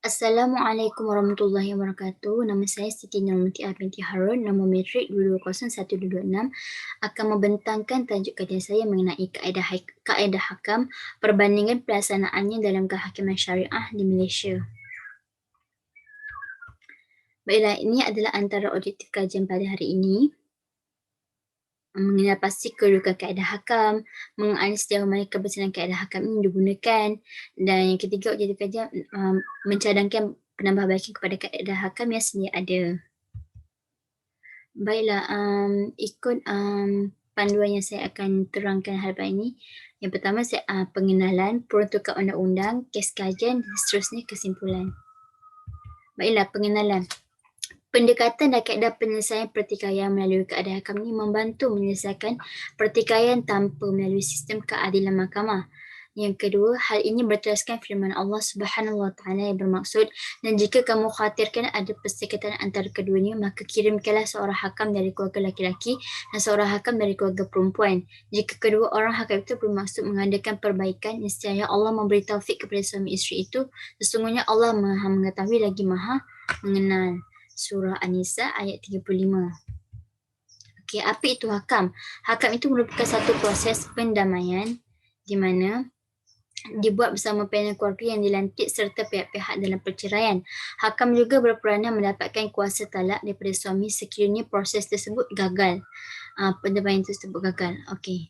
Assalamualaikum warahmatullahi wabarakatuh. Nama saya Siti Nurmutiah binti Harun. Nombor metrik 220126 akan membentangkan tajuk kajian saya mengenai kaedah hakam, perbandingan pelaksanaannya dalam kehakiman syariah di Malaysia. Baiklah, ini adalah antara objektif kajian pada hari ini. Mengenal pasti kedudukan kaedah hakam, mengenai sejauh mana kebesaran kaedah hakam ini digunakan, dan yang ketiga objektif kajian mencadangkan penambahbaikan kepada kaedah hakam yang sedia ada. Baiklah, ikut panduan yang saya akan terangkan hadapan ini. Yang pertama, pengenalan, peruntukan undang-undang, kes kajian, dan seterusnya kesimpulan. Baiklah, pengenalan. Pendekatan dan kaedah penyelesaian pertikaian melalui kaedah hakam ini membantu menyelesaikan pertikaian tanpa melalui sistem keadilan mahkamah. Yang kedua, hal ini berteraskan firman Allah Subhanahu Wa Taala yang bermaksud, dan jika kamu khawatirkan ada perserikatan antara keduanya, maka kirimkanlah seorang hakam dari keluarga laki-laki dan seorang hakam dari keluarga perempuan. Jika kedua orang hakam itu bermaksud mengadakan perbaikan, nescaya Allah memberi taufik kepada suami isteri itu. Sesungguhnya Allah Maha mengetahui lagi Maha mengenal. Surah An-Nisa ayat 35. Okey, apa itu hakam? Hakam itu merupakan satu proses pendamaian di mana dibuat bersama panel keluarga yang dilantik serta pihak-pihak dalam perceraian. Hakam juga berperanan mendapatkan kuasa talak daripada suami sekiranya proses tersebut gagal. Pendamaian tersebut gagal. Okey.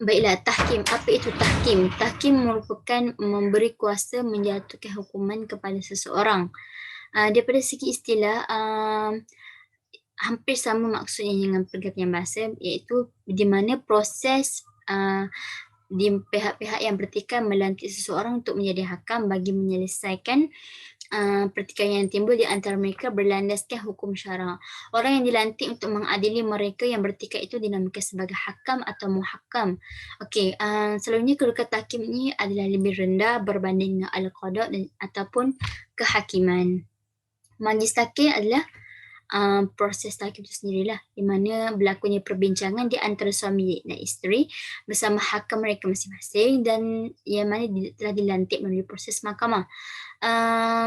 Baiklah, tahkim. Apa itu tahkim? Tahkim merupakan memberi kuasa menjatuhkan hukuman kepada seseorang. Daripada segi istilah, hampir sama maksudnya dengan pergatian bahasa, iaitu di mana proses di pihak-pihak yang bertikai melantik seseorang untuk menjadi hakam bagi menyelesaikan pertikaian yang timbul di antara mereka berlandaskan hukum syara. Orang yang dilantik untuk mengadili mereka yang bertikai itu dinamakan sebagai hakam atau muhakam. Okey, selalunya kedudukan tahkim ini adalah lebih rendah berbanding dengan al-qada ataupun kehakiman. Majlis tahkim adalah proses tahkim itu sendirilah, di mana berlakunya perbincangan di antara suami dan isteri bersama hakam mereka masing-masing dan yang mana telah dilantik melalui proses mahkamah.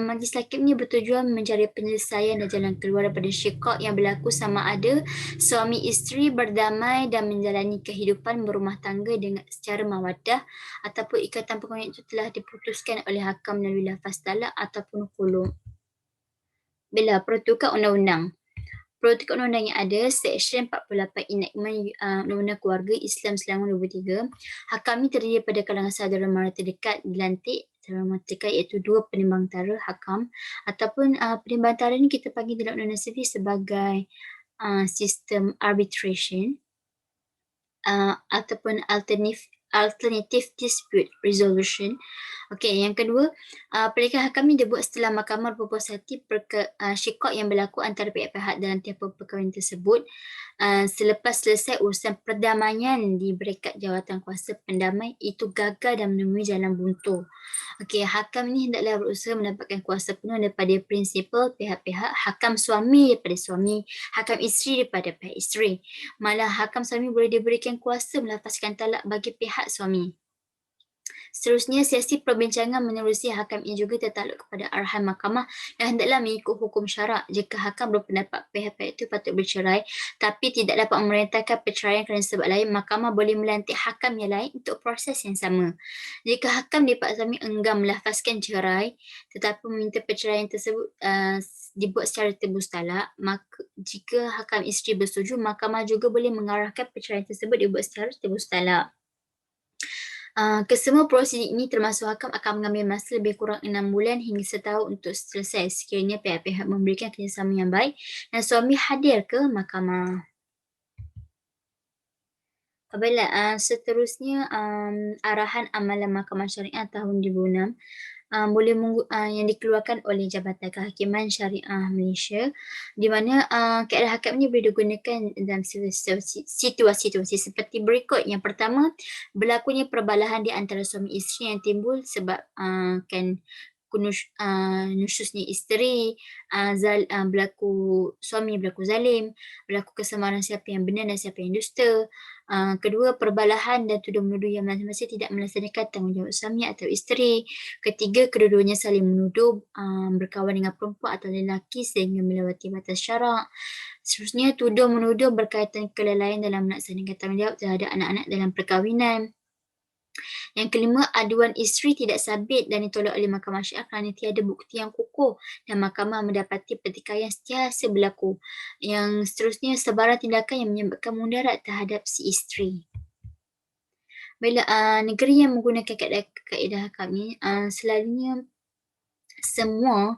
Majlis tahkim ini bertujuan mencari penyelesaian dan jalan keluar daripada syikak yang berlaku sama ada suami isteri berdamai dan menjalani kehidupan berumah tangga dengan secara mawaddah ataupun ikatan perkahwinan itu telah diputuskan oleh hakam melalui lafaz talak ataupun khulu'. Bila peruntukan undang-undang. Peruntukan undang-undang yang ada, Seksyen 48 Enactment Undang-Undang Keluarga Islam Selangor 2003, hakam ini terdiri pada kalangan saudara mara terdekat dilantik saudara mara terdekat iaitu 2 penimbang tara hakam ataupun penimbang tara ini kita panggil dalam undang-undang sendiri sebagai sistem arbitration ataupun alternative dispute resolution. Okey, yang kedua, pernikahan hakam ini dibuat setelah mahkamah berpuas hati syikak yang berlaku antara pihak-pihak dalam tiap perkahwinan tersebut. Selepas selesai urusan perdamaian di berkat jawatan kuasa pendamai itu gagal dan menemui jalan buntu. Okey, hakam ini hendaklah berusaha mendapatkan kuasa penuh daripada prinsipal pihak-pihak, hakam suami daripada suami, hakam isteri daripada pihak isteri. Malah hakam suami boleh diberikan kuasa melafazkan talak bagi pihak suami. Seterusnya, sesi perbincangan menerusi hakam ini juga tertakluk kepada arahan mahkamah dan hendaklah mengikut hukum syarak. Jika hakam berpendapat pihak-pihak itu patut bercerai tapi tidak dapat memerintahkan perceraian kerana sebab lain, mahkamah boleh melantik hakam yang lain untuk proses yang sama. Jika hakam dipaksa enggan melafazkan cerai tetapi meminta perceraian tersebut dibuat secara tebus talak, maka jika hakam isteri bersetuju, mahkamah juga boleh mengarahkan perceraian tersebut dibuat secara tebus talak. Kesemua prosedur ini termasuk hakam akan mengambil masa lebih kurang 6 bulan hingga setahun untuk selesai sekiranya pihak-pihak memberikan kerjasama yang baik dan suami hadir ke mahkamah. Baiklah, seterusnya arahan amalan Mahkamah Syariah tahun 2006 yang dikeluarkan oleh Jabatan Kehakiman Syariah Malaysia, di mana kaedah hakam ini boleh digunakan dalam situasi-situasi seperti berikut. Yang pertama, berlakunya perbalahan di antara suami isteri yang timbul sebab nusyusnya isteri, berlaku suami berlaku zalim, berlaku kesamaran siapa yang benar dan siapa yang dusta. Kedua, perbalahan dan tuduh-menuduh yang masing-masing tidak melaksanakan tanggungjawab suami atau isteri. Ketiga, kedua-duanya saling menuduh berkawan dengan perempuan atau lelaki sehingga melewati batas syarak. Seterusnya, tuduh-menuduh berkaitan kelalaian dalam melaksanakan tanggungjawab terhadap anak-anak dalam perkahwinan. Yang kelima, aduan isteri tidak sabit dan ditolak oleh Mahkamah Syariah kerana tiada bukti yang kukuh dan mahkamah mendapati pertikaian sentiasa berlaku. Yang seterusnya, sebarang tindakan yang menyebabkan mudarat terhadap si isteri. Bila negeri yang menggunakan kaedah hakam ini, selalunya semua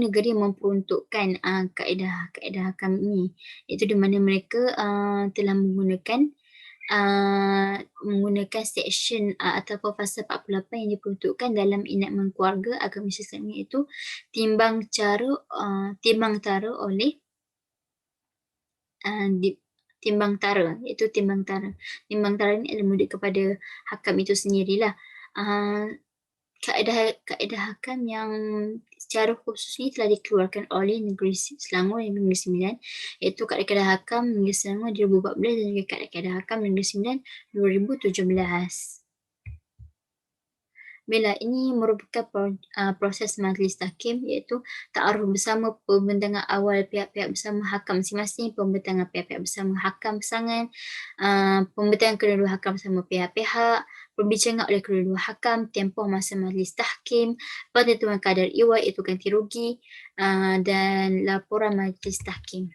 negeri memperuntukkan kaedah hakam ini, iaitu di mana mereka telah menggunakan seksyen ataupun fasa 48 yang diperuntukkan dalam enakmen keluarga agama Islam, iaitu timbang tara oleh timbang tara, iaitu timbang tara. Timbang tara ni adalah murid kepada hakam itu sendirilah. Kaedah hakam yang secara khusus ni telah dikeluarkan oleh Negeri Selangor yang Negeri Sembilan, iaitu kaedah hakam Negeri Selangor 2014 dan juga kaedah hakam Negeri Sembilan 2017. Bila ini merupakan proses majlis tahkim, iaitu ta'aruf bersama, pembentangan awal pihak-pihak bersama hakam masing-masing, pembentangan pihak-pihak bersama hakam pasangan, pembentangan kedua-dua hakam bersama pihak-pihak, perbincangan oleh kedua-dua hakam, tempoh masa majlis tahkim, penentuan kadar iwat iaitu ganti rugi, dan laporan majlis tahkim.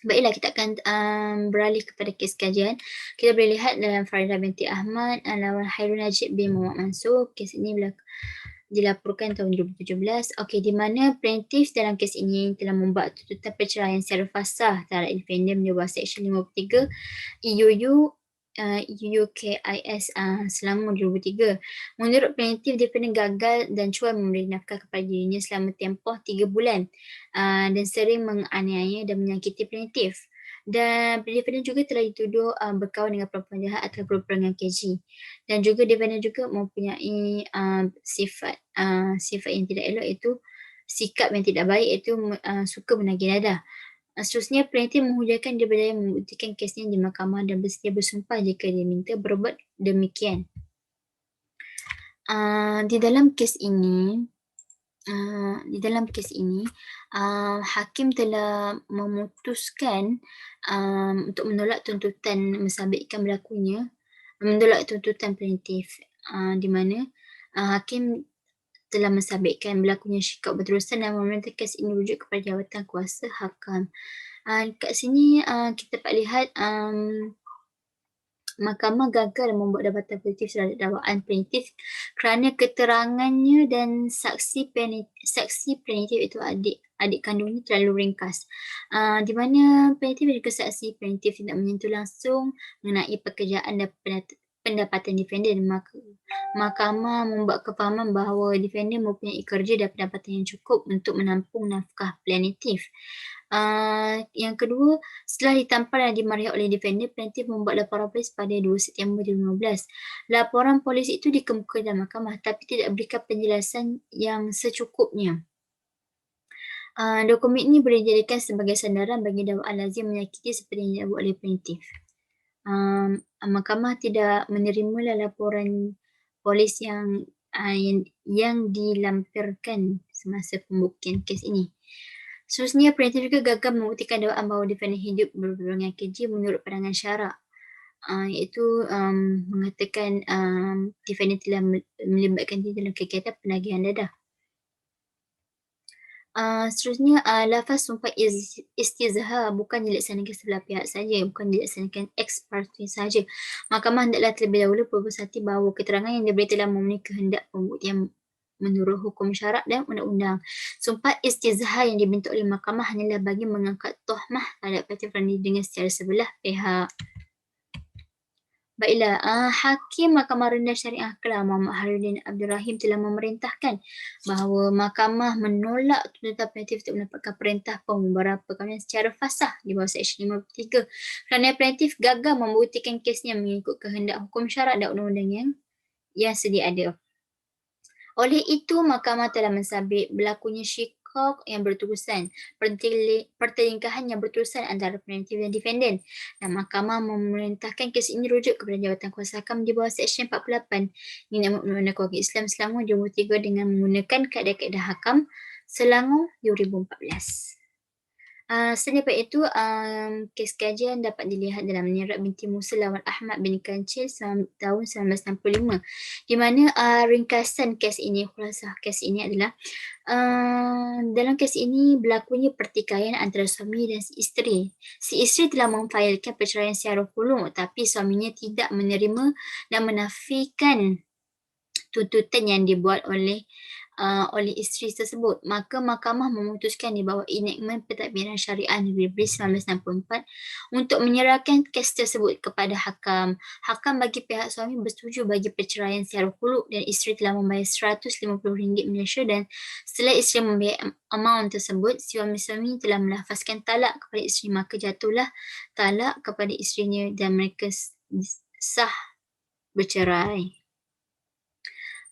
Baiklah, kita akan beralih kepada kes kajian. Kita boleh lihat dalam Faridah binti Ahmad lawan Hairul Najib bin Muhammad Mansur. Kes ini dilaporkan tahun 2017. Okey, di mana plaintiff dalam kes ini telah membuat tuntutan perceraian secara fasah terhadap defendant di bawah Seksyen 53 EUU UKIS Selangor 2003. Menurut plaintiff, defendant gagal dan cuai memberi nafkah kepada dirinya selama tempoh 3 bulan dan sering menganiaya dan menyakiti plaintiff. Dan defendant juga telah dituduh berkawan dengan perempuan jahat atau perempuan dengan keji. Dan juga defendant juga mempunyai sifat yang tidak elok, iaitu sikap yang tidak baik, iaitu suka menagih nada. Seterusnya, plaintiff menghujahkan dia berdaya membuktikan kesnya di mahkamah dan bersedia bersumpah jika dia minta berbuat demikian. Di dalam kes ini, hakim telah memutuskan untuk menolak tuntutan menolak tuntutan plaintiff, di mana hakim telah mensabitkan berlakunya syikap berterusan dan memerintah kes ini rujuk kepada jawatan kuasa hakam. Kat sini kita dapat lihat mahkamah gagal membuat dapatan positif terhadap dakwaan plaintiff kerana keterangannya dan saksi plaintiff itu adik kandungnya terlalu ringkas. Di mana plaintiff dan saksi plaintiff tidak menyentuh langsung mengenai pekerjaan dan pendapatan defendant. Mahkamah membuat kefahaman bahawa defendant mempunyai kerja dan pendapatan yang cukup untuk menampung nafkah plaintiff. Yang kedua, setelah ditampar dan dimarahi oleh defendant, plaintiff membuat laporan polis pada 2 September 2015. Laporan polis itu dikemukakan dalam mahkamah tapi tidak berikan penjelasan yang secukupnya. Dokumen ini boleh dijadikan sebagai sandaran bagi dakwaan lazim menyakiti seperti yang dibuat oleh plaintiff. Mahkamah tidak menerima laporan polis yang dilampirkan semasa pembuktian kes ini. Seterusnya, plaintiff juga gagal membuktikan dakwaan bahawa defendant hidup berhubungan keji menurut pandangan syarak, iaitu mengatakan defendant telah melibatkan diri dalam kegiatan penagihan dadah. Seterusnya, lafaz sumpah istizhar bukan dilaksanakan sebelah pihak saja, bukan dilaksanakan ex parte saja. Mahkamah hendaklah terlebih dahulu berbersati bahawa keterangan yang diberi telah memenuhi kehendak pembuktian menurut hukum syarak dan undang-undang. Sumpah istizhar yang dibentuk oleh mahkamah hanyalah bagi mengangkat tohmah terhadap parti Fandi dengan secara sebelah pihak. Baiklah, Hakim Mahkamah Rendah Syariah Kelah Muhammad Harudin Abdul Rahim telah memerintahkan bahawa mahkamah menolak tuntutan plaintiff untuk mendapatkan perintah pembubaran perkahwinan secara fasah di bawah Seksyen 53 kerana plaintiff gagal membuktikan kesnya mengikut kehendak hukum syarak dan undang-undang yang sedia ada. Oleh itu, mahkamah telah mensabit berlakunya syikok yang berterusan, pertelingkahan yang berterusan antara penarantif dan defendant. Dan mahkamah memerintahkan kes ini rujuk kepada Jabatan Kuasa Hakam di bawah Seksyen 48 Undang-Undang Undang Keluarga Islam Selangor 23 dengan menggunakan kaedah-kaedah hakam Selangor 2014. Selain daripada itu, kes kajian dapat dilihat dalam Menyerat binti Musa lawan Ahmad bin Kancil tahun 1965, di mana ringkasan kes ini, khulasah kes ini adalah dalam kes ini berlakunya pertikaian antara suami dan si isteri. Si isteri telah memfailkan perceraian secara hulur, tapi suaminya tidak menerima dan menafikan tuntutan yang dibuat oleh isteri tersebut. Maka mahkamah memutuskan di bawah enactment Pentadbiran Syariah Negeri Bris 1964 untuk menyerahkan kes tersebut kepada hakam. Hakam bagi pihak suami bersetuju bagi perceraian secara hulur dan isteri telah membayar RM150 Malaysia, dan setelah isteri membayar amount tersebut, suami-suami telah melafazkan talak kepada isteri, maka jatuhlah talak kepada isterinya dan mereka sah bercerai.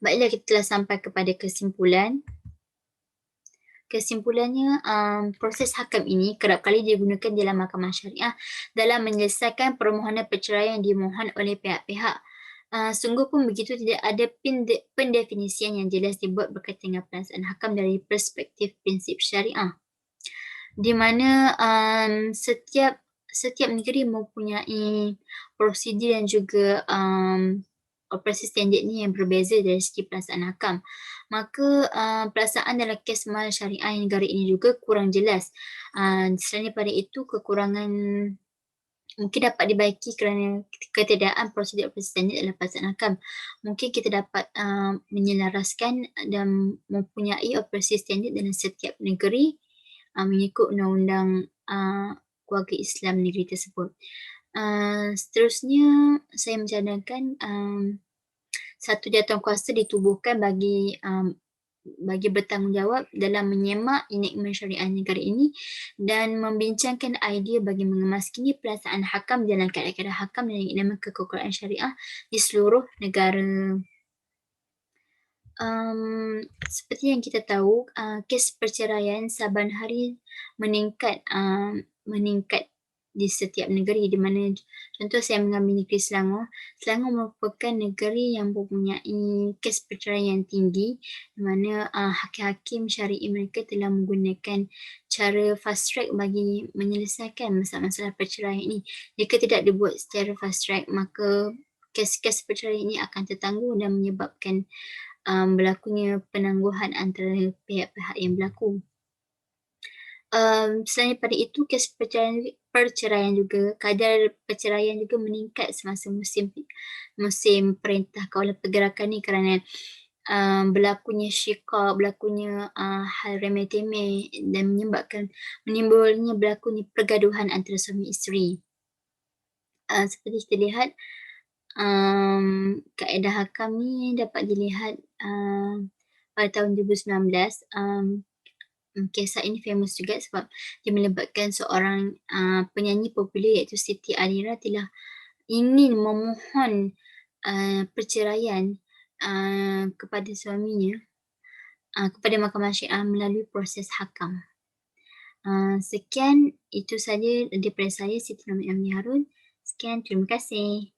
Baiklah, kita telah sampai kepada kesimpulan. Kesimpulannya, proses hakam ini kerap kali digunakan dalam mahkamah syariah dalam menyelesaikan permohonan perceraian yang dimohon oleh pihak-pihak. Sungguh pun begitu, tidak ada pendefinisian yang jelas dibuat berkaitan dengan pelaksanaan hakam dari perspektif prinsip syariah, di mana setiap negeri mempunyai prosedur dan juga operasi standardnya yang berbeza dari segi pelaksanaan hakam. Maka pelaksanaan dalam kes mal syariah negara ini juga kurang jelas. Selain daripada itu, kekurangan mungkin dapat dibaiki kerana ketiadaan prosedur-prosedur standard dalam pelaksanaan hakam. Mungkin kita dapat menyelaraskan dan mempunyai operasi standard dalam setiap negeri mengikut undang-undang keluarga Islam negeri tersebut. Seterusnya, saya mencadangkan satu jawatankuasa ditubuhkan bagi bertanggungjawab dalam menyemak enactment syariah negara ini dan membincangkan idea bagi mengemas kini pelaksanaan hakam dalam keadaan hakam dan enactment kekeluargaan syariah di seluruh negara. Seperti yang kita tahu, kes perceraian saban hari meningkat di setiap negeri, di mana contoh saya mengambil negeri Selangor. Selangor merupakan negeri yang mempunyai kes perceraian yang tinggi, di mana hakim-hakim syari'i mereka telah menggunakan cara fast track bagi menyelesaikan masalah-masalah perceraian ini. Jika tidak dibuat secara fast track, maka kes-kes perceraian ini akan tertangguh dan menyebabkan berlakunya penangguhan antara pihak-pihak yang berlaku. Selain daripada itu, kes perceraian juga, kadar perceraian juga meningkat semasa musim perintah kawalan pergerakan ni kerana berlakunya syikak, berlakunya hal remeh-temeh dan menimbulnya berlakunya pergaduhan antara suami isteri. Seperti kita lihat, kaedah hakam ni dapat dilihat pada tahun 2019. Kisah ini famous juga sebab dia melibatkan seorang penyanyi popular iaitu Siti Alira telah ingin memohon perceraian kepada suaminya kepada mahkamah syariah melalui proses hakam. Sekian, itu saja daripada saya, Siti Noor Amni Harun. Sekian, terima kasih.